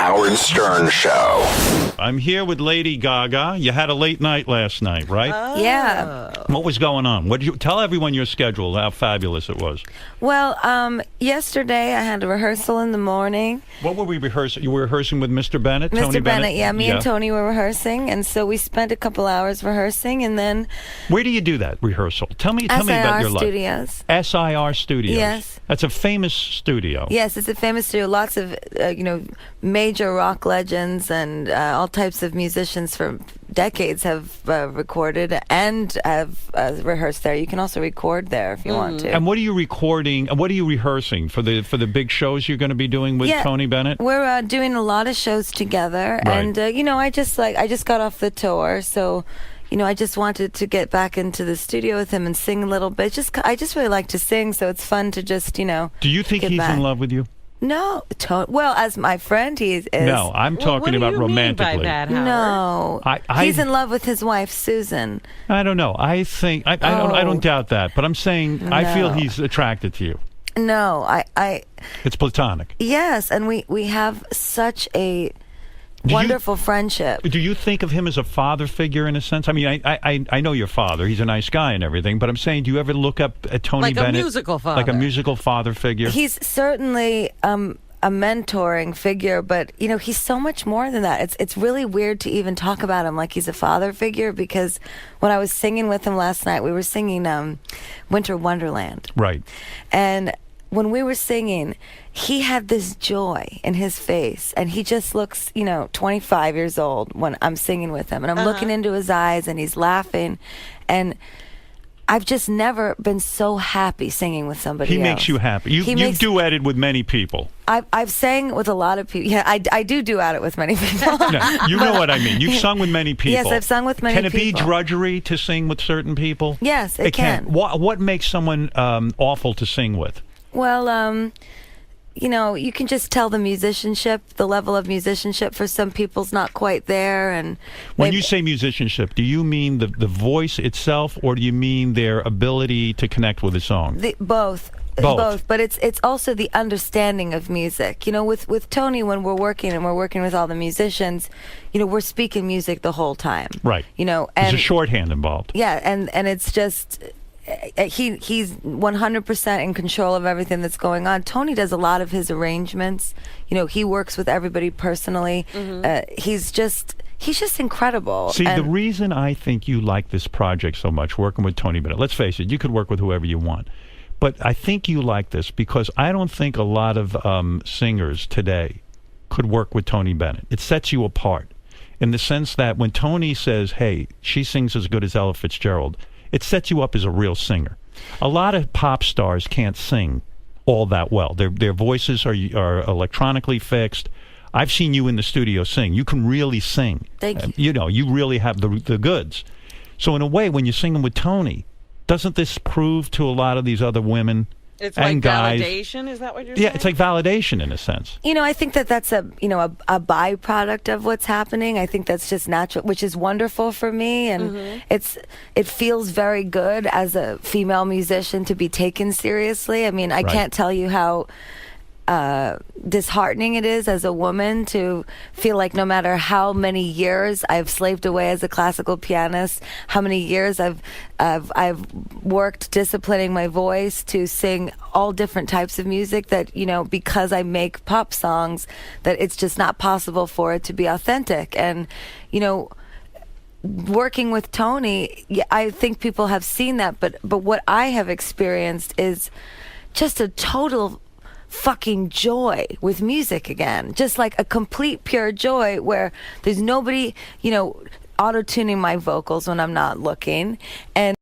Howard Stern Show. I'm here with Lady Gaga. You had a late night last night, right? Yeah. What was going on? What did you tell everyone your schedule? How fabulous it was. Well, yesterday I had a rehearsal in the morning. What were we rehearsing? You were rehearsing with Mr. Bennett, Mr. Tony Bennett, yeah. Me Yeah. and Tony were rehearsing, and so we spent a couple hours rehearsing, and then Where do you do that rehearsal? Tell me about your life. Studios. SIR Studios. Yes. That's a famous studio. Yes, it's a famous studio. Lots of major rock legends and all types of musicians for decades have recorded and have rehearsed there. You can also record there if you want to. And what are you recording? What are you rehearsing for the big shows you're going to be doing with Tony Bennett? We're doing a lot of shows together, Right. and I just got off the tour, so. I just wanted to get back into the studio with him and sing a little bit. I just really like to sing, so it's fun to just, Do you think he's in love with you? No. Well, as my friend, he is. No, I'm talking about romantically. What do you mean by that, Howard? No. He's in love with his wife, Susan. I don't know. I think I don't doubt that, but I'm saying I feel he's attracted to you. No, It's platonic. Yes, and we have such a wonderful friendship. Do you think of him as a father figure in a sense? I mean, I know your father. He's a nice guy and everything, but I'm saying, do you ever look up at Tony Bennett? Like a musical father. Like a musical father figure? He's certainly a mentoring figure, but, he's so much more than that. It's really weird to even talk about him like he's a father figure, because when I was singing with him last night, we were singing Winter Wonderland. Right. And when we were singing, he had this joy in his face, and he just looks, 25 years old when I'm singing with him, and I'm looking into his eyes, and he's laughing, and I've just never been so happy singing with somebody else. He makes you happy. You've duetted with many people. I've sang with a lot of people. Yeah, I do duet it with many people. No, you know what I mean. You've sung with many people. Yes, I've sung with many people. Can it be drudgery to sing with certain people? Yes, it can. What makes someone awful to sing with? Well, you can just tell the level of musicianship for some people's not quite there. And when you say musicianship, do you mean the voice itself, or do you mean their ability to connect with a song? Both. But it's also the understanding of music. With Tony, when we're working with all the musicians, we're speaking music the whole time. Right. And there's a shorthand involved. Yeah, and it's just. He's 100% in control of everything that's going on. Tony does a lot of his arrangements. He works with everybody personally. He's just incredible. See, the reason I think you like this project so much, working with Tony Bennett, let's face it, you could work with whoever you want. But I think you like this because I don't think a lot of singers today could work with Tony Bennett. It sets you apart in the sense that when Tony says, hey, she sings as good as Ella Fitzgerald, it sets you up as a real singer. A lot of pop stars can't sing all that well. Their voices are electronically fixed. I've seen you in the studio sing. You can really sing. Thank you. You really have the goods. So in a way, when you're singing with Tony, doesn't this prove to a lot of these other women It's and like guys, validation? Is that what you're saying? Yeah, it's like validation in a sense. I think that's a byproduct of what's happening. I think that's just natural, which is wonderful for me, and it feels very good as a female musician to be taken seriously. I mean, I can't tell you how disheartening it is as a woman to feel like no matter how many years I've slaved away as a classical pianist, how many years I've worked disciplining my voice to sing all different types of music, that because I make pop songs, that it's just not possible for it to be authentic. And working with Tony, I think people have seen that, but what I have experienced is just a total fucking joy with music again. Just like a complete pure joy where there's nobody, auto-tuning my vocals when I'm not looking. And